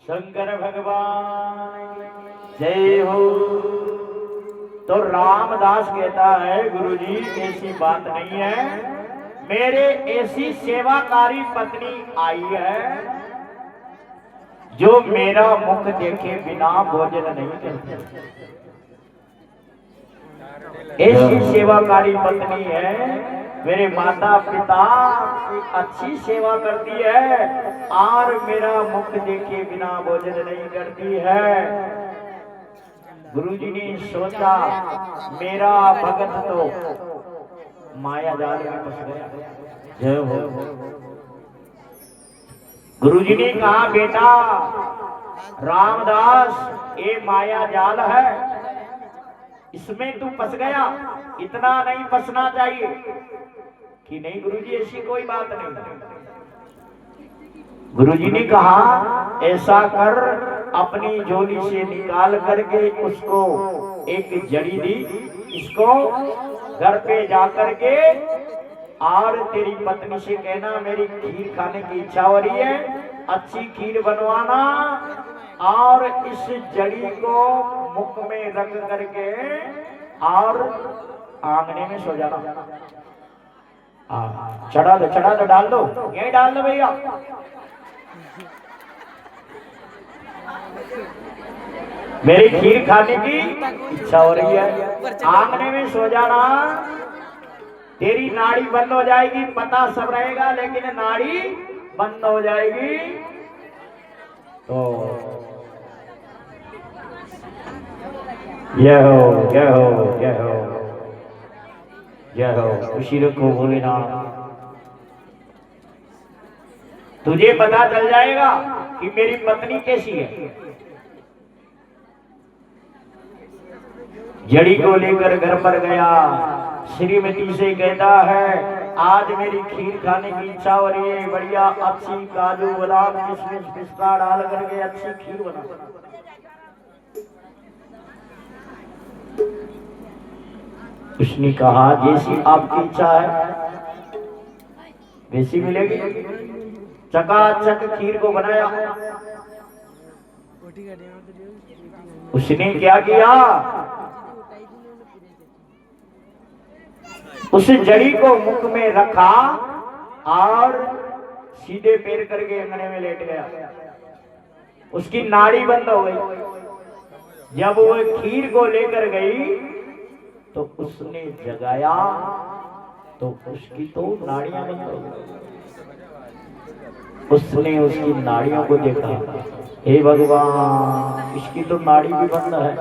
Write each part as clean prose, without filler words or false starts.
शंकर भगवान जय हो। तो रामदास कहता है गुरुजी ऐसी बात नहीं है, मेरे ऐसी सेवाकारी पत्नी आई है जो मेरा मुख देखे बिना भोजन नहीं करती। ऐसी सेवाकारी पत्नी है, मेरे माता पिता की अच्छी सेवा करती है और मेरा मुख देखे बिना भोजन नहीं करती है। गुरुजी ने सोचा मेरा भगत तो माया जाल में फंस गया। जय हो। गुरुजी ने कहा बेटा रामदास ये माया जाल है, इसमें तू फंस गया, इतना नहीं फंसना चाहिए। कि नहीं गुरुजी ऐसी कोई बात नहीं। गुरुजी ने कहा ऐसा कर, अपनी झोली से निकाल करके उसको एक जड़ी दी, इसको घर पे जा करके और तेरी पत्नी से कहना मेरी खीर खाने की इच्छा हो रही है, अच्छी खीर बनवाना और इस जड़ी को मुख में रख करके और आंगने में सो जाना। चढ़ा दो डाल दो, यही डाल दो भैया। मेरी खीर खाने की इच्छा हो रही है, आंगने में सो जाना, तेरी नाड़ी बंद हो जाएगी, पता सब रहेगा लेकिन नाड़ी बंद हो जाएगी। तो जय हो जय हो जय हो जय हो। खुशी रखो भोलेनाथ। तुझे पता चल जाएगा कि मेरी पत्नी कैसी है। जड़ी को लेकर घर पर गया, श्रीमती से कहता है आज मेरी खीर खाने की इच्छा हो रही है, बढ़िया अच्छी काजू बादाम किशमिश पिस्ता डाल करके अच्छी खीर बना। उसने कहा जैसी आपकी इच्छा है वैसी मिलेगी। चकाचक खीर को बनाया। उसने क्या किया, उस जड़ी को मुख में रखा और सीधे पैर करके अंगने में लेट गया। उसकी नाड़ी बंद हो गई। जब वो खीर को लेकर गई तो उसने जगाया तो उसकी तो नाड़ियां बंद हो गई। उसने उसकी नाड़ियों को देखा, हे भगवान इसकी तो नाड़ी भी बंद है,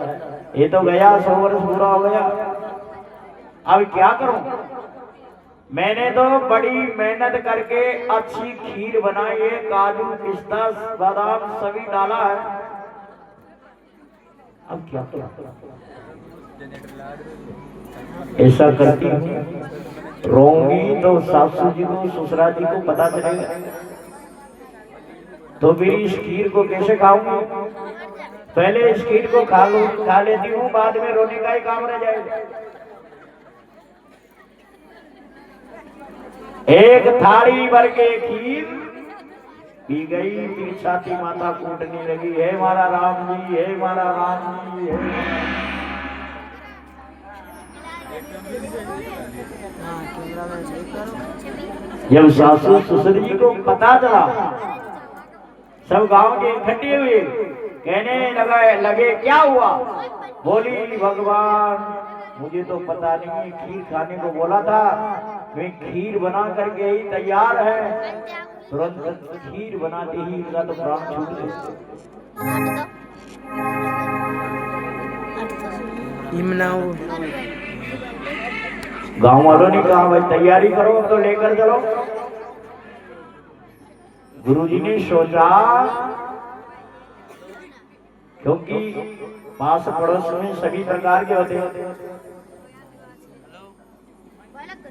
ये तो गया 100 वर्ष पूरा हो गया, अब क्या करूं। मैंने तो बड़ी मेहनत करके अच्छी खीर बनाई है, काजू पिस्ता बादाम सभी डाला है, अब क्या करूं। ऐसा करती हूँ, रोऊंगी तो सासू जी को ससुरा जी को पता चलेगा, तो फिर इस खीर को कैसे खाऊंगी। पहले इस खीर को खा लेती हूँ, बाद में रोने का ही काम रह जाएगा। एक थाली भर के खीर पी गई, फिर छाती माता कूटने लगी, हे हमारा राम जी, हे हमारा राम जी, हे। जब सासू ससुर जी को पता चला, सब गांव के इकट्ठे हुए, कहने लगे क्या हुआ। बोली भगवान मुझे तो पता नहीं, खीर खाने को बोला था, मैं खीर बना करके ही तैयार है। तुरंत खीर बनाते ही इनका तो प्राण छूट गया। गांव वालों ने कहा भाई तैयारी करो तो लेकर चलो। गुरुजी ने सोचा, क्योंकि पास पड़ोस में सभी प्रकार के होते हैं,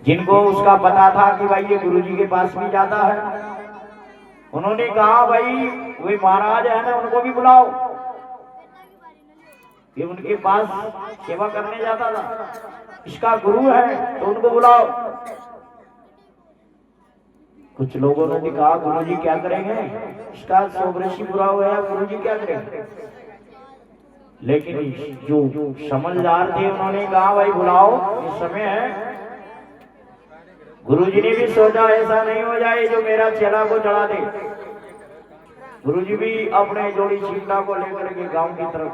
जिनको उसका पता था कि भाई ये गुरुजी के पास भी जाता है, उन्होंने कहा भाई वे महाराज है ना, उनको भी बुलाओ, ये उनके पास सेवा करने जाता था, इसका गुरु है तो उनको बुलाओ। कुछ लोगों ने कहा गुरुजी क्या करेंगे, इसका सोबरसी बुरा हुआ, गुरुजी क्या करेंगे। लेकिन जो समझदार थे उन्होंने कहा भाई बुलाओ, इस समय है। गुरुजी ने भी सोचा ऐसा नहीं हो जाए जो मेरा चेला को चढ़ा दे। गुरुजी भी अपने जोड़ी चिंता को लेकर के गांव की तरफ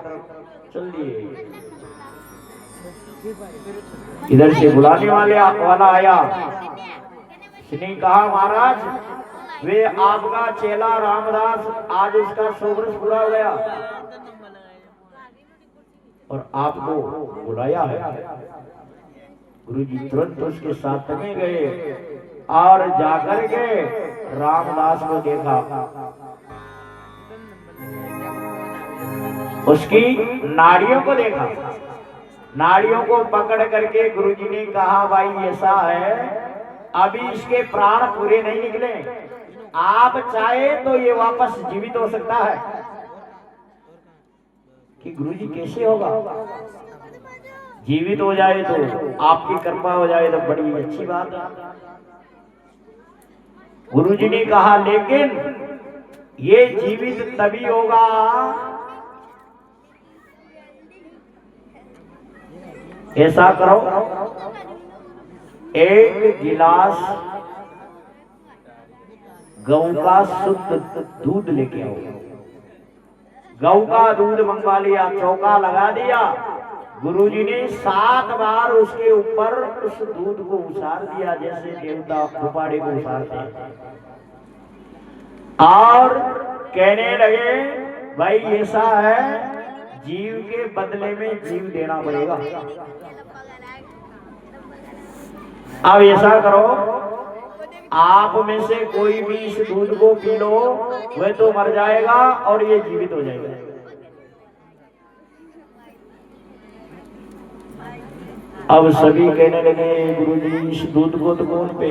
चल दिए। इधर से बुलाने वाला आया, उसने कहा महाराज वे आपका चेला रामदास, आज उसका 100 वर्ष पूरा हो गया और आपको बुलाया है। गुरुजी तुरंत उसके साथ में गए और जाकर के रामदास को देखा, उसकी नाड़ियों को देखा। नाड़ियों को पकड़ करके गुरुजी ने कहा भाई ऐसा है, अभी इसके प्राण पूरे नहीं निकले, आप चाहे तो ये वापस जीवित हो सकता है। कि गुरुजी कैसे होगा, जीवित हो जाए तो आपकी कृपा हो जाए तो बड़ी अच्छी बात है। गुरुजी ने कहा लेकिन ये जीवित तभी होगा ऐसा करो, एक गिलास गौ का शुद्ध दूध लेके आओ। गौ का दूध मंगवा लिया, चौका लगा दिया। गुरुजी ने 7 बार उसके ऊपर उस दूध को उसार दिया, जैसे देवता उपाड़े को उसारते हैं, और कहने लगे भाई ऐसा है, जीव के बदले में जीव देना पड़ेगा। अब ऐसा करो, आप में से कोई भी इस दूध को पी लो, वह तो मर जाएगा और ये जीवित हो जाएगा। अब सभी कहने लगे गुरुजी इस दूध को तो कौन पे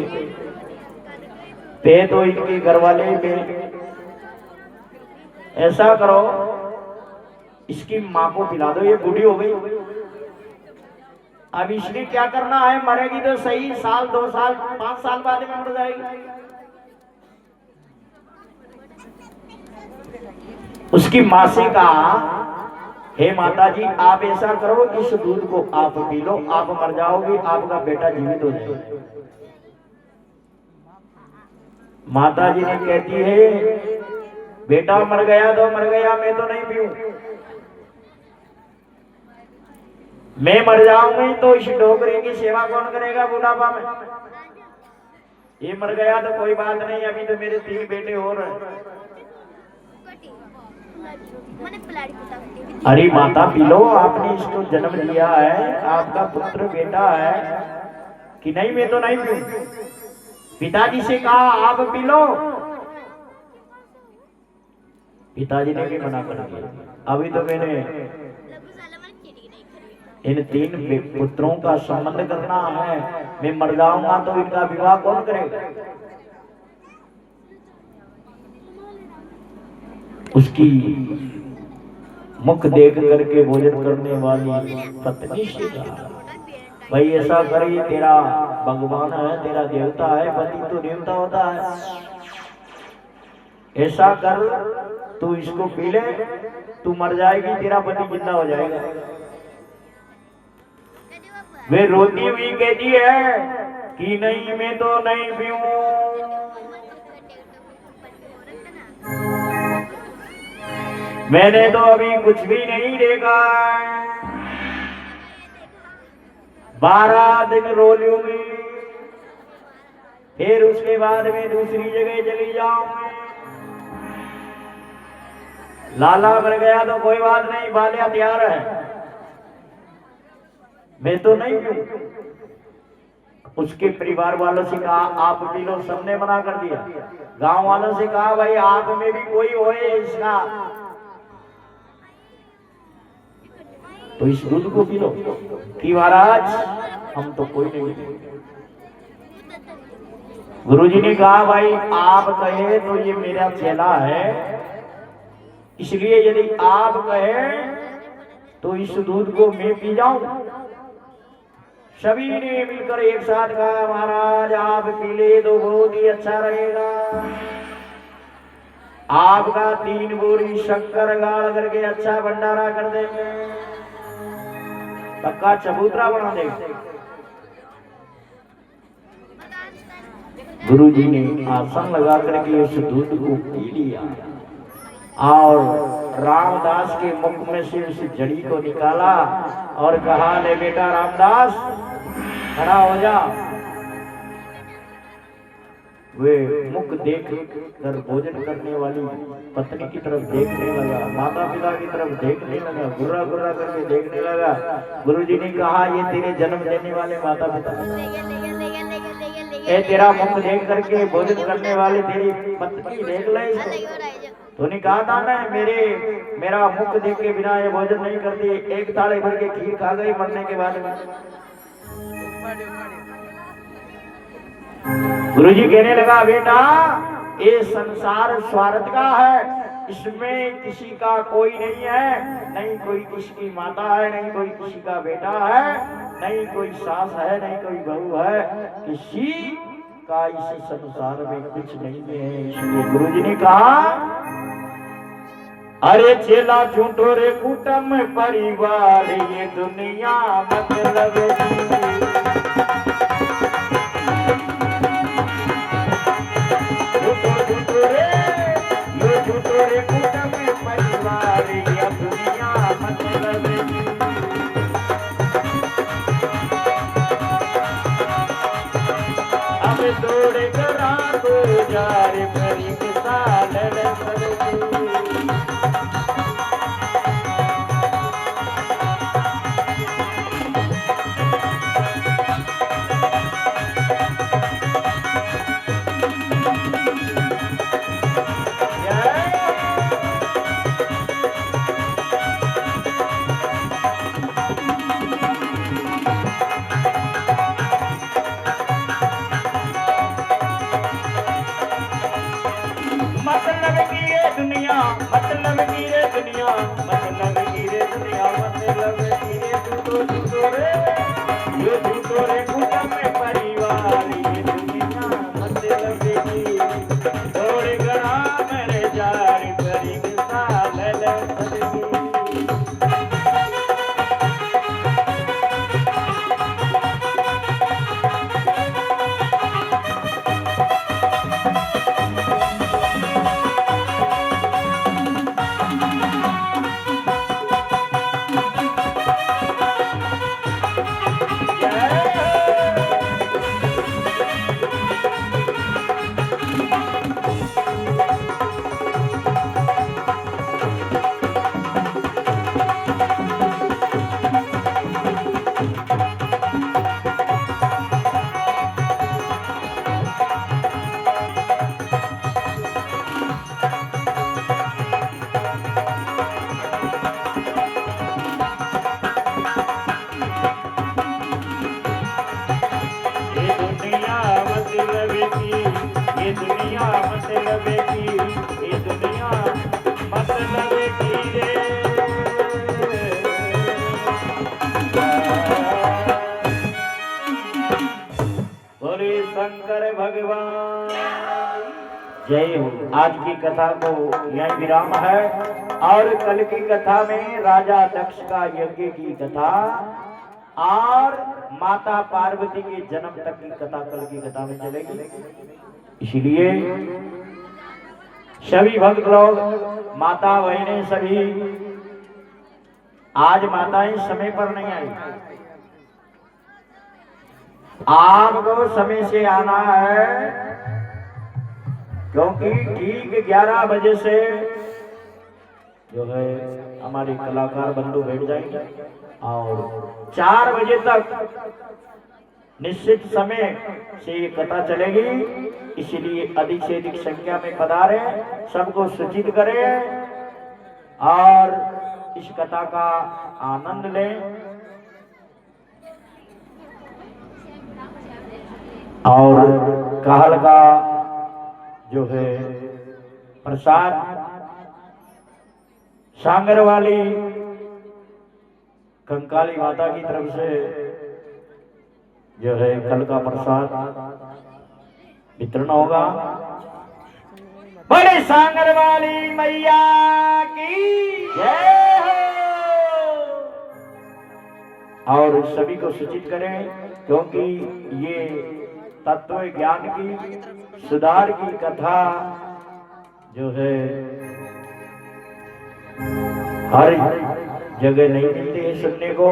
तो इनके घर वाले पे। ऐसा करो इसकी माँ को पिला दो, ये बूढ़ी हो गई। अब इसने क्या करना है, मरेगी तो सही, 1 साल 2 साल 5 साल बाद में मर जाएगी। उसकी माँ से कहा हे माता जी आप ऐसा करो, इस दूध को आप पी लो, आप मर जाओगे, आपका बेटा जीवित हो जाएगा। माता जी ने कहती है बेटा मर गया तो मर गया, मैं तो नहीं पीऊं, मैं मर जाऊंगी तो इस डोगरे की सेवा कौन करेगा बुढ़ापा में। ये मर गया तो कोई बात नहीं, अभी तो मेरे 3 बेटे और हैं। अरे माता पी लो, आपने इसको जन्म दिया है, आपका पुत्र बेटा है कि नहीं, मैं तो नहीं पीऊं। पिताजी से कहा आप पी लो, पिताजी ने भी मना कर दिया। अभी तो मैंने इन 3 पुत्रों का संबंध करना है, मैं मर जाऊंगा तो इनका विवाह कौन करेगा। उसकी मुख देख करके भोजन करने वाली पत्नी से कहा भाई ऐसा करिए, तेरा भगवान है, तेरा देवता है, पति तो देवता होता है, ऐसा कर तू इसको पी ले, तू मर जाएगी, तेरा पति जिंदा हो जाएगा। वे रोती हुई कहती है कि नहीं मैं तो नहीं पीऊं, मैंने तो अभी कुछ भी नहीं देखा है, 12 दिन रो लूंगी, फिर उसके बाद में दूसरी जगह चली जाऊंगी। लाला मर गया तो कोई बात नहीं, बाले हथियार है, मैं तो नहीं पीऊं। उसके परिवार वालों से कहा आप पी लो, सबने मना कर दिया। गांव वालों से कहा भाई आप में भी कोई होए इसका, तो इस दूध को पी लो। कि महाराज हम तो कोई नहीं। गुरुजी ने कहा भाई आप कहे तो ये मेरा चेला है, इसलिए यदि आप कहे तो इस दूध को मैं पी जाऊं। सभी ने मिलकर एक साथ कहा महाराज आप पी ले तो बहुत ही अच्छा रहेगा। आपका 3 बोरी शक्कर गाड़ करके अच्छा भंडारा कर देंगे, पक्का चबूतरा बना देंगे। गुरुजी ने आसन लगा करके उस दूध को पी लिया और रामदास के मुख में से उस जड़ी को निकाला और कहा ले बेटा रामदास खड़ा हो जा। वे मुख देख कर भोजन करने वाली पत्नी की तरफ देखने लगा, माता पिता की तरफ देखने लगा, गुर्रा गुर्रा करके देखने लगा। गुरुजी ने कहा ये तेरे जन्म देने वाले माता पिता, ये तेरा मुख देख करके भोजन करने वाले तेरी पत्नी देख ले। तो ने कहा था ना मेरा मुख देख के बिना ये भोजन नहीं करती, एक थाली भर के खीर खा गई मरने के बाद में। गुरुजी कहने लगा बेटा ये संसार स्वार्थ का है, इसमें किसी का कोई नहीं है, नहीं कोई किसी की माता है, नहीं कोई किसी का बेटा है, नहीं कोई सास है, नहीं कोई बहू है, किसी का इस संसार में कुछ नहीं है। इसलिए गुरुजी ने कहा अरे चेला झूठो रे कुटुंब परिवार ये दुनिया मतलब शंकर भगवान जय हो। आज की कथा को यह विराम है और कल की कथा में राजा दक्ष का यज्ञ की कथा और माता पार्वती के जन्म तक की कथा कल की कथा में चलेगी। इसलिए सभी भक्त लोग, माता बहनें सभी, आज माताएं समय पर नहीं आई, आपको समय से आना है, क्योंकि ठीक 11 बजे से जो है हमारे कलाकार बंधु बैठ जाएंगे और 4 बजे तक निश्चित समय से ये कथा चलेगी। इसलिए अधिक से अधिक संख्या में पधारे, सबको सूचित करें और इस कथा का आनंद लें। और कहल का जो है प्रसाद सांगर वाली कंकाली माता की तरफ से जो है कल का प्रसाद वितरण होगा। बड़े सांगर वाली मैया की जय हो। और सभी को सूचित करें, क्योंकि ये तत्व ज्ञान की सुधार की कथा जो है हर जगह नहीं मिलती है सुनने को।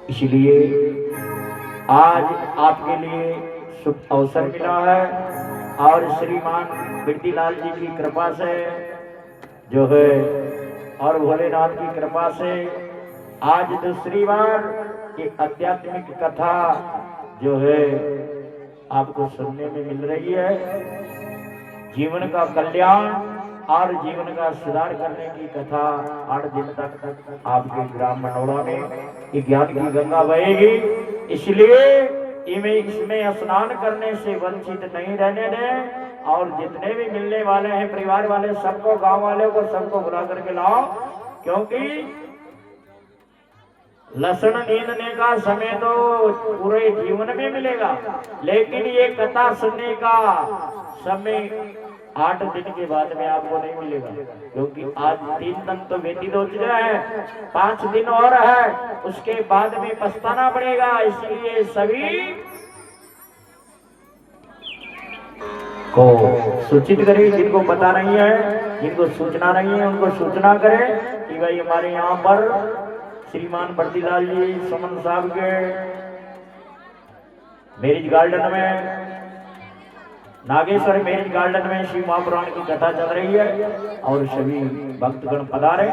इसलिए आज आपके लिए शुभ अवसर मिला है और श्रीमान बिरदीलाल जी की कृपा से जो है और भोलेनाथ की कृपा से आज दूसरी बार की आध्यात्मिक कथा जो है आपको सुनने में मिल रही है। जीवन का कल्याण और जीवन का सुधार करने की कथा 8 दिन तक आपके ग्राम मनोड़ा में ज्ञान की गंगा बहेगी। इसलिए इसमें स्नान करने से वंचित नहीं रहने दें और जितने भी मिलने वाले हैं परिवार वाले सबको, गांव वाले को सबको बुला करके लाओ, क्योंकि लसन नींदने का समय तो पूरे जीवन में मिलेगा, लेकिन ये कथा सुनने का समय 8 दिन के बाद में आपको नहीं मिलेगा, क्योंकि आज 3 दिन तो व्यतीत हो चुका है, 5 दिन और है, उसके बाद में पछताना पड़ेगा। इसलिए सभी को सूचित करें, जिनको पता नहीं है, जिनको सूचना नहीं है, उनको सूचना करें कि भाई हमारे यहाँ पर श्रीमान बिरदीलाल जी सुमन साहब के मैरिज गार्डन में, नागेश्वर मैरिज गार्डन में शिव महापुराण की कथा चल रही है और सभी भक्तगण पधारे।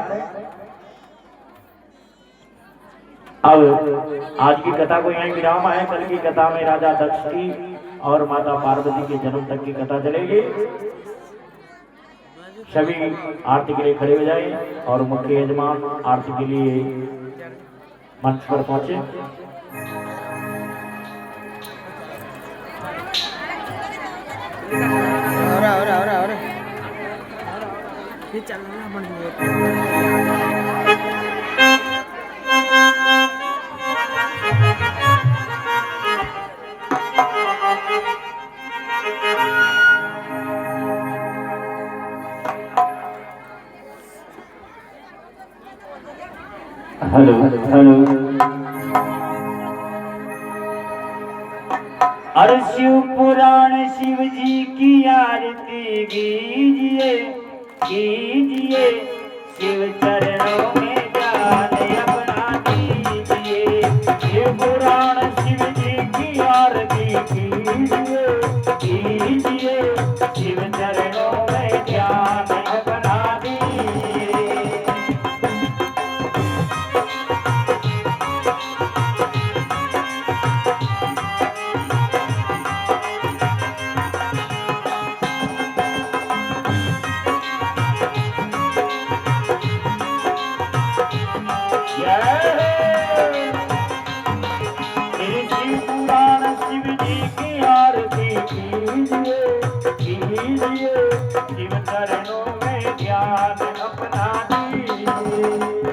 अब आज की कथा को यहीं विराम है। कल की कथा में राजा दक्ष की और माता पार्वती के जन्म तक की कथा चलेगी। सभी आरती के लिए खड़े हो जाए और मुख्य यजमान आरती के लिए मंच पर पहुंचे। और ये चलना बंद हेलो हेलो। अरे शिव पुराण शिव जी की आरती कीजिए कीजिए, शिव चरणों में जान अपना दीजिए। शिव पुराण शिव जी की आरती कीजिए कीजिए, शिव चरणों में ध्यान अपना दीजिए। शिव चरणों में ध्यान अपना दीजिए।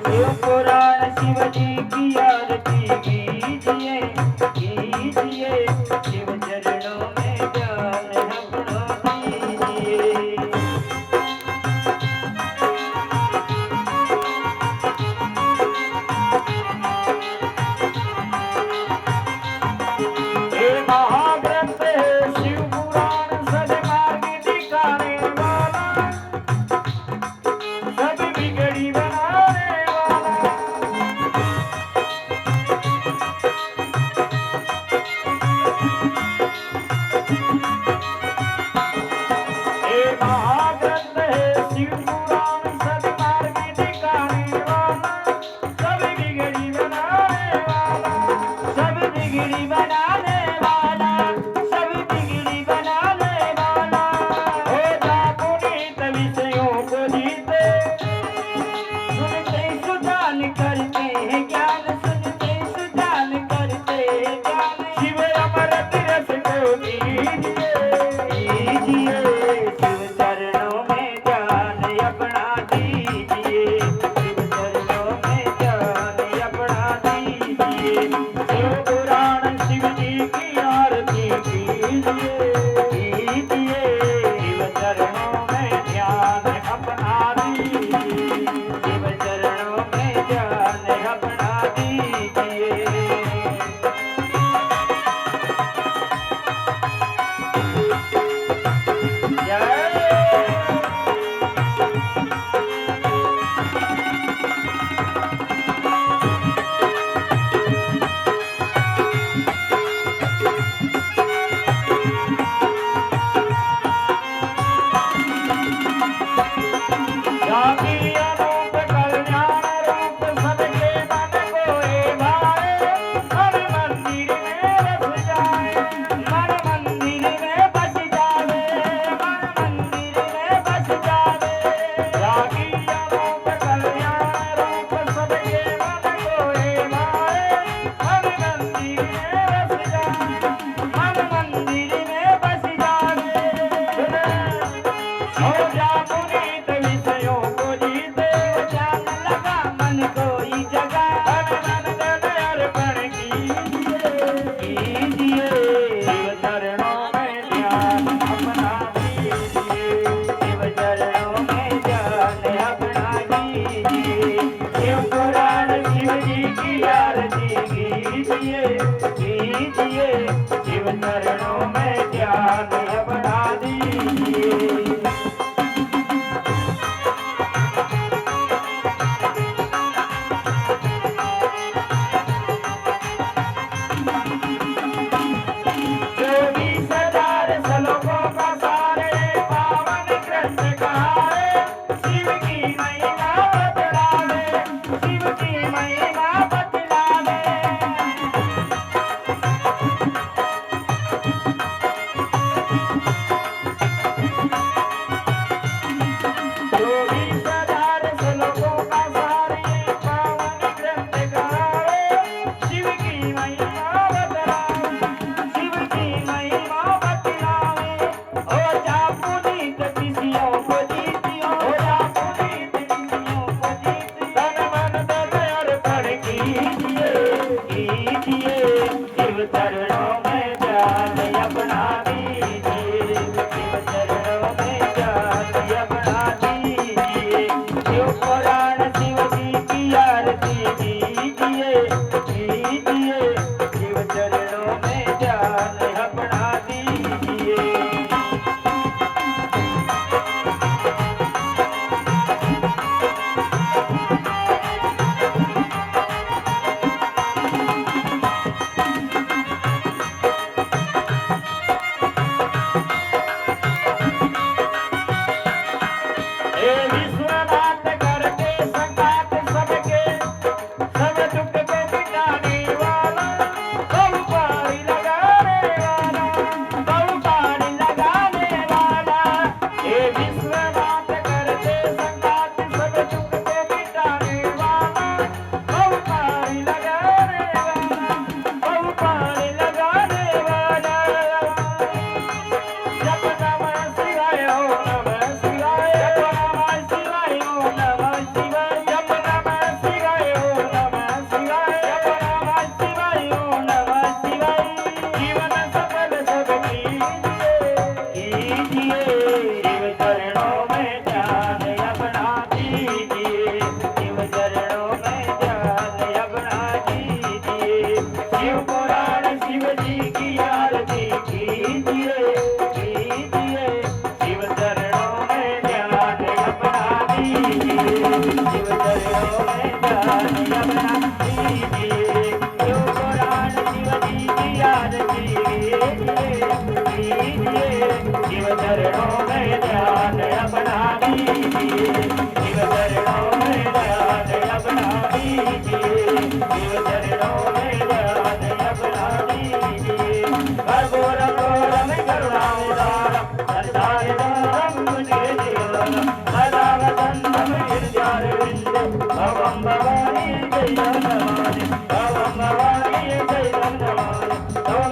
शिव पुराण शिव जी की आरती कीजिए कीजिए, शिव चरणों में ध्यान अपना दीजिए। महाग्रंथ है शिव पुराण सदमार्ग दिखाने वाला, सब बिगड़ी बनाने वाला। चरणों में ध्यान अपना दीजिए। कर्पूरम घोरम करुणावतारम संध्यावतारम मुझे जीवन सदा वसंतम हृदयारविंदे भवम भवानी जय नमः।